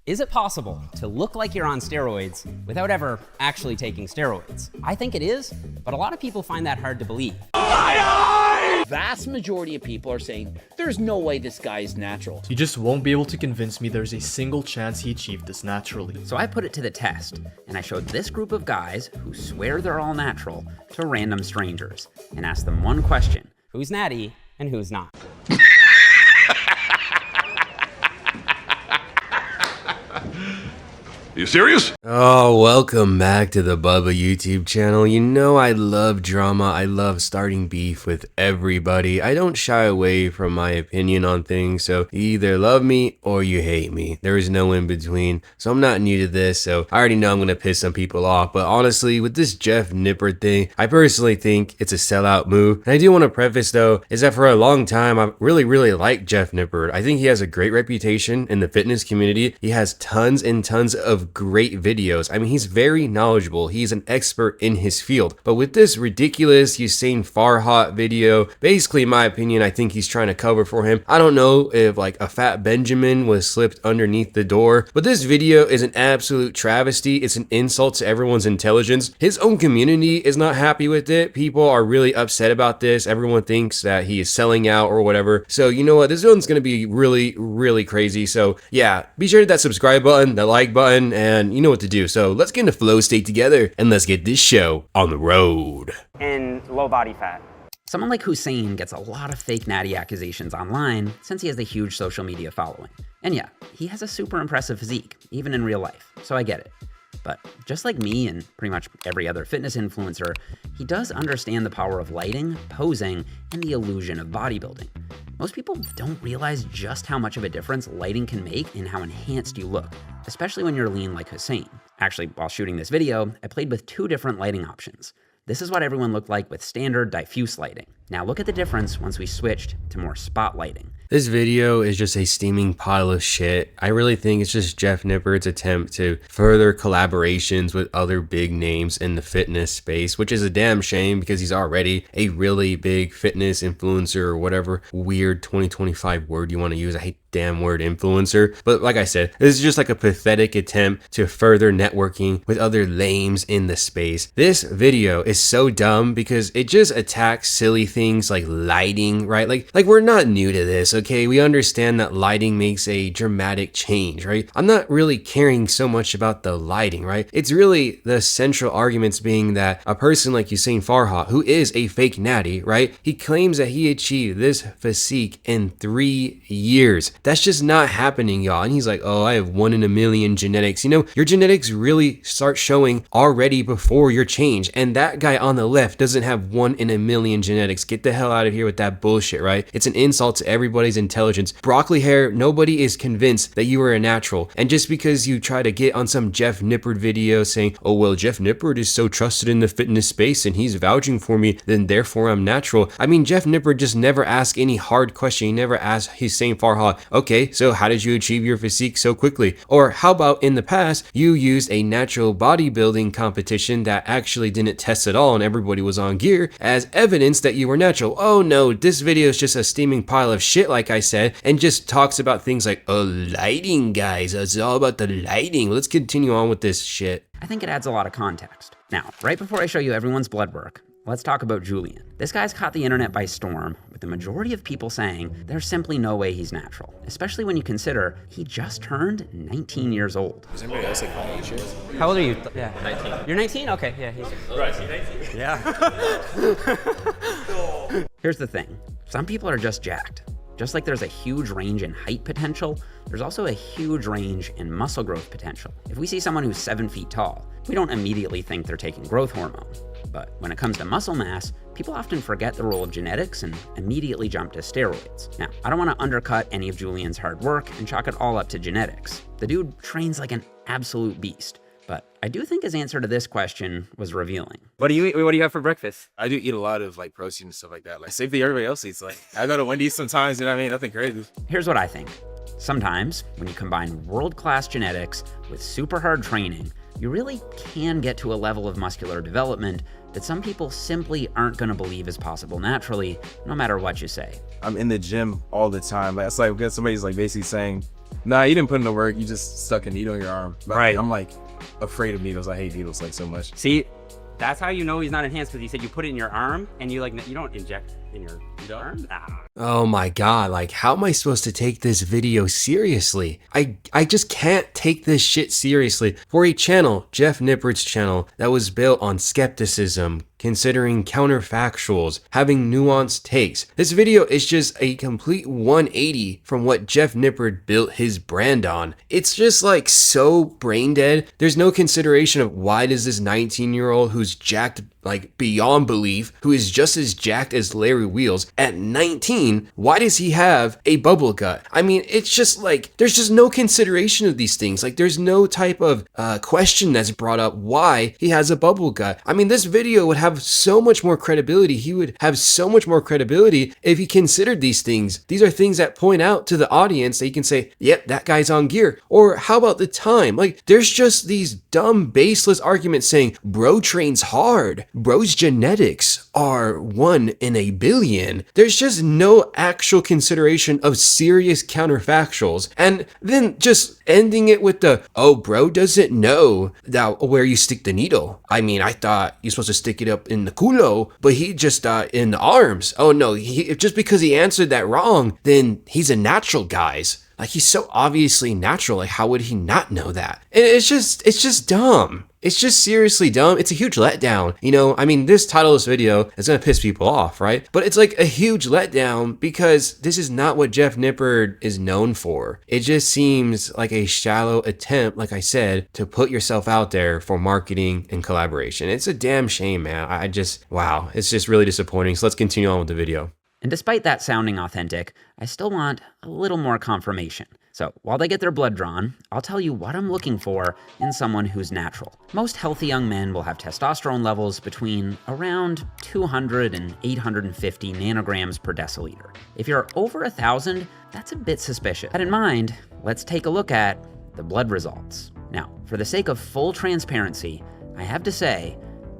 Is it possible to look like you're on steroids without ever actually taking steroids? I think it is, but a lot of people find that hard to believe. Vast majority of people are saying, there's no way this guy is natural. You just won't be able to convince me there's a single chance he achieved this naturally. So I put it to the test, and I showed this group of guys who swear they're all natural to random strangers, and asked them one question: who's natty and who's not? You serious? Oh, welcome back to the Bubba YouTube channel. You know I love drama. I love starting beef with everybody. I don't shy away from my opinion on things, so you either love me or you hate me. There is no in between, so I'm not new to this, so I already know I'm going to piss some people off. But honestly, with this Jeff Nippard thing, I personally think it's a sellout move. And I do want to preface though, is that for a long time, I really liked Jeff Nippard. I think he has a great reputation in the fitness community. He has tons and tons of great videos. I mean, he's very knowledgeable. He's an expert in his field. But with this ridiculous Usain Farha video, basically in my opinion, I think he's trying to cover for him. I don't know if like a fat Benjamin was slipped underneath the door, but this video is an absolute travesty. It's an insult to everyone's intelligence. His own community is not happy with it. People are really upset about this. Everyone thinks that he is selling out or whatever. So you know what? This one's going to be really crazy. So yeah, be sure to hit that subscribe button, the like button, and you know what to do. So let's get into flow state together and let's get this show on the road. And low body fat. Someone like Usain gets a lot of fake natty accusations online since he has a huge social media following. And yeah, he has a super impressive physique, even in real life, so I get it. But just like me and pretty much every other fitness influencer, he does understand the power of lighting, posing, and the illusion of bodybuilding. Most people don't realize just how much of a difference lighting can make in how enhanced you look, especially when you're lean like Usain. Actually, while shooting this video, I played with two different lighting options. This is what everyone looked like with standard diffuse lighting. Now look at the difference once we switched to more spot lighting. This video is just a steaming pile of shit. I really think it's just Jeff Nippard's attempt to further collaborations with other big names in the fitness space, which is a damn shame because he's already a really big fitness influencer or whatever weird 2025 word you want to use. I hate damn word influencer. But like I said, this is just like a pathetic attempt to further networking with other lames in the space. This video is so dumb because it just attacks silly things like lighting, right? Like we're not new to this. Okay, we understand that lighting makes a dramatic change, right? I'm not really caring so much about the lighting, right? It's really the central arguments being that a person like Usain Farha, who is a fake natty, right? He claims that he achieved this physique in 3 years. That's just not happening, y'all. And he's like, oh, I have 1 in a million genetics. You know, your genetics really start showing already before your change. And that guy on the left doesn't have 1 in a million genetics. Get the hell out of here with that bullshit, right? It's an insult to everybody's intelligence. Broccoli hair, nobody is convinced that you are a natural. And just because you try to get on some Jeff Nippard video saying, oh well, Jeff Nippard is so trusted in the fitness space and he's vouching for me, then therefore I'm natural. I mean, Jeff Nippard just never asked any hard question. He never asked Usain Farha, okay, so how did you achieve your physique so quickly? Or how about in the past, you used a natural bodybuilding competition that actually didn't test at all and everybody was on gear as evidence that you were natural. Oh no, this video is just a steaming pile of shit, like I said, and just talks about things like, oh, lighting, guys, it's all about the lighting. Let's continue on with this shit. I think it adds a lot of context. Now, right before I show you everyone's blood work, let's talk about Julian. This guy's caught the internet by storm, with the majority of people saying there's simply no way he's natural, especially when you consider he just turned 19 years old. Is anybody else like my age here? How old are you? Yeah. 19. You're 19? Okay, yeah. Right, 19? Yeah. Here's the thing. Some people are just jacked. Just like there's a huge range in height potential, there's also a huge range in muscle growth potential. If we see someone who's 7 feet tall, we don't immediately think they're taking growth hormone. But when it comes to muscle mass, people often forget the role of genetics and immediately jump to steroids. Now, I don't want to undercut any of Julian's hard work and chalk it all up to genetics. The dude trains like an absolute beast. But I do think his answer to this question was revealing. What do you have for breakfast? I do eat a lot of like protein and stuff like that. Like same thing everybody else eats. Like I go to Wendy's sometimes, you know what I mean? Nothing crazy. Here's what I think. Sometimes when you combine world-class genetics with super hard training, you really can get to a level of muscular development that some people simply aren't going to believe is possible naturally, no matter what you say. I'm in the gym all the time. Like, it's like somebody's like basically saying, Nah, you didn't put in the work. You just stuck a needle in your arm. But Right. I'm like afraid of needles. I hate needles like so much. See, that's how you know he's not enhanced, because you said you put it in your arm and you don't inject in your arm. Nah. Oh my god, like how am I supposed to take this video seriously? I just can't take this shit seriously. For a channel, Jeff Nippard's channel, that was built on skepticism, considering counterfactuals, having nuanced takes. This video is just a complete 180 from what Jeff Nippard built his brand on. It's just like so brain dead. There's no consideration of why does this 19-year-old who's jacked like beyond belief, who is just as jacked as Larry Wheels at 19, why does he have a bubble gut? I mean, it's just like, there's just no consideration of these things. Like there's no type of question that's brought up why he has a bubble gut. I mean, this video would have so much more credibility. He would have so much more credibility if he considered these things. These are things that point out to the audience that you can say, yep, that guy's on gear. Or how about the time? Like there's just these dumb, baseless arguments saying, bro trains hard. Bro's genetics are 1 in a billion. There's just no actual consideration of serious counterfactuals. And then just ending it with the, oh, bro doesn't know that where you stick the needle. I mean, I thought you're supposed to stick it up in the culo, but he just in the arms. Oh no, just because he answered that wrong, then he's a natural, guys. Like he's so obviously natural. Like how would he not know that? And it's just dumb. It's just seriously dumb. It's a huge letdown. You know, I mean, this title of this video is going to piss people off, right? But it's like a huge letdown because this is not what Jeff Nippard is known for. It just seems like a shallow attempt, like I said, to put yourself out there for marketing and collaboration. It's a damn shame, man. Wow, it's just really disappointing. So let's continue on with the video. And despite that sounding authentic, I still want a little more confirmation. So while they get their blood drawn, I'll tell you what I'm looking for in someone who's natural. Most healthy young men will have testosterone levels between around 200 and 850 nanograms per deciliter. If you're over 1,000, that's a bit suspicious. That in mind, let's take a look at the blood results. Now, for the sake of full transparency, I have to say,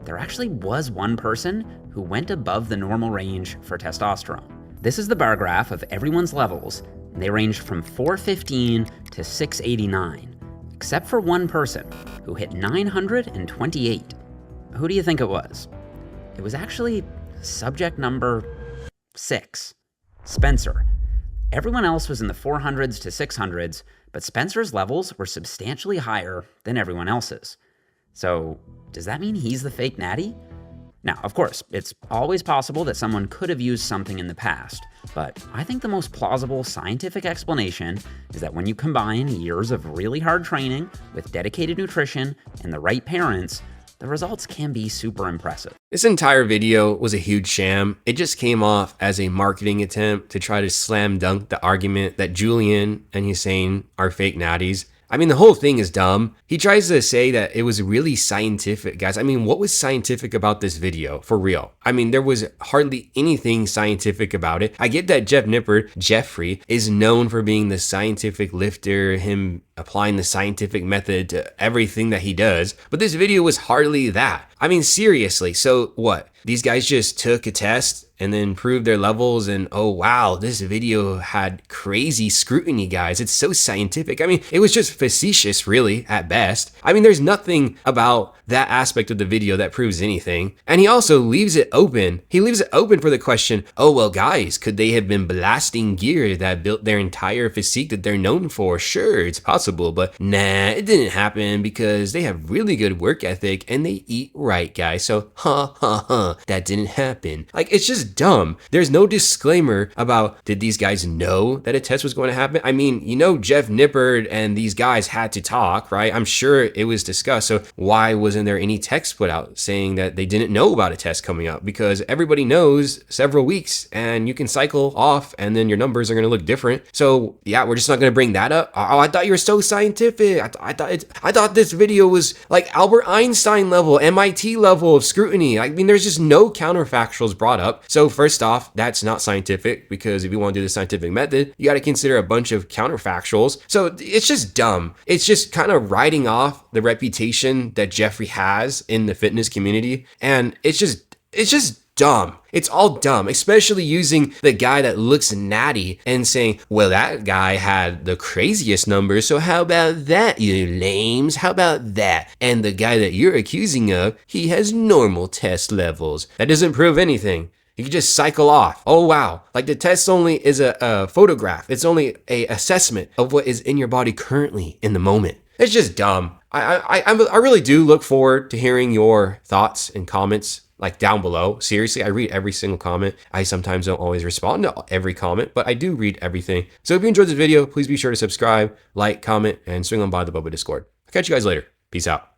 there actually was one person who went above the normal range for testosterone. This is the bar graph of everyone's levels, and they ranged from 415 to 689, except for one person who hit 928. Who do you think it was? It was actually subject number 6, Spencer. Everyone else was in the 400s to 600s, but Spencer's levels were substantially higher than everyone else's. So, does that mean he's the fake natty? Now, of course, it's always possible that someone could have used something in the past, but I think the most plausible scientific explanation is that when you combine years of really hard training with dedicated nutrition and the right parents, the results can be super impressive. This entire video was a huge sham. It just came off as a marketing attempt to try to slam dunk the argument that Julian and Usain are fake natties. I mean, the whole thing is dumb. He tries to say that it was really scientific, guys. I mean, what was scientific about this video, for real? I mean, there was hardly anything scientific about it. I get that Jeff Nippard, Jeffrey, is known for being the scientific lifter, him applying the scientific method to everything that he does, but this video was hardly that. I mean, seriously, so what? These guys just took a test and then proved their levels and oh wow, this video had crazy scrutiny, guys. It's so scientific. I mean, it was just facetious, really, at best. I mean, there's nothing about that aspect of the video that proves anything. And he also leaves it open. He leaves it open for the question, oh well guys, could they have been blasting gear that built their entire physique that they're known for? Sure, it's possible, but nah, it didn't happen because they have really good work ethic and they eat right, guys. So that didn't happen. Like, it's just dumb. There's no disclaimer about, did these guys know that a test was going to happen? I mean, you know, Jeff Nippard and these guys had to talk, right? I'm sure it was discussed. So why wasn't there any text put out saying that they didn't know about a test coming up? Because everybody knows several weeks and you can cycle off and then your numbers are going to look different. So yeah, we're just not going to bring that up. Oh, I thought you were so scientific. I thought this video was like Albert Einstein level, MIT level of scrutiny. I mean, there's just no counterfactuals brought up. So first off, that's not scientific, because if you want to do the scientific method, you got to consider a bunch of counterfactuals. So it's just dumb. It's just kind of writing off the reputation that Jeffrey has in the fitness community. And it's just dumb. It's all dumb, especially using the guy that looks natty and saying, well, that guy had the craziest numbers, so how about that, you lames? How about that? And the guy that you're accusing of, he has normal test levels. That doesn't prove anything. You can just cycle off. Oh, wow. Like the test only is a photograph. It's only a assessment of what is in your body currently in the moment. It's just dumb. I really do look forward to hearing your thoughts and comments like down below. Seriously, I read every single comment. I sometimes don't always respond to every comment, but I do read everything. So if you enjoyed this video, please be sure to subscribe, like, comment, and swing on by the Boba Discord. I'll catch you guys later. Peace out.